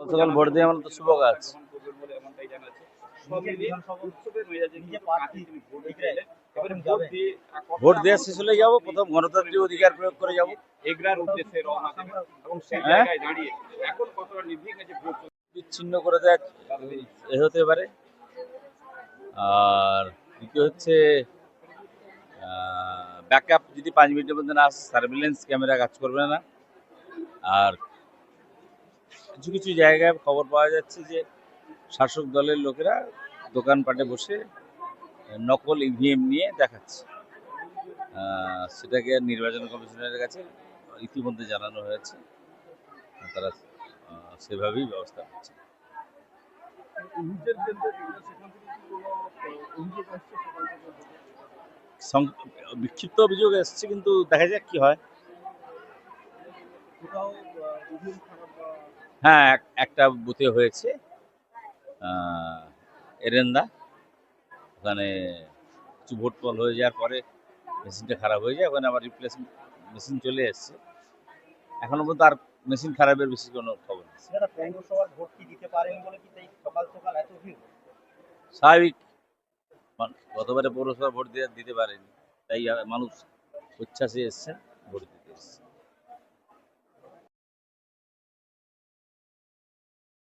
গতকাল ভোট দিয়ে আমার তো শুভ কাজ। ভোট দিয়ে শেষ হলে যাবো, প্রথম গণতান্ত্রিক অধিকার প্রয়োগ করে যাবো। বিচ্ছিন্ন করে দেয় এ হতে পারে। আর দ্বিতীয় হচ্ছে ব্যাকআপ যদি 5 মিনিটের মধ্যে না আসে, সার্ভিলেন্স ক্যামেরা কাজ করবে না। আর কিছু কিছু জায়গায় খবর পাওয়া যাচ্ছে যে শাসক দলের লোকেরা দোকানপাটে বসে নকল ইভিএম নিয়ে দেখাচ্ছে। সেটাকে নির্বাচন কমিশনের কাছে ইতিমধ্যে জানানো হয়েছে, তারা সেভাবেই ব্যবস্থা করছে। বিক্ষিপ্ত অভিযোগ এসছে, কিন্তু দেখা যাক কি হয়। হ্যাঁ, একটা বুথে হয়েছে এরেন্দা, ওখানে কিছু ভোট ফল হয়ে যাওয়ার পরে মেশিনটা খারাপ হয়ে যায়, ওখানে আবার রিপ্লেসমেন্ট মেশিন চলে এসছে। এখনো পর্যন্ত আর মেশিন খারাপের বেশি কোনো খবর নেই। স্বাভাবিক, গতবারে পৌরসভা ভোট দিতে পারেনি, তাই মানুষ উচ্ছ্বাসে এসছে।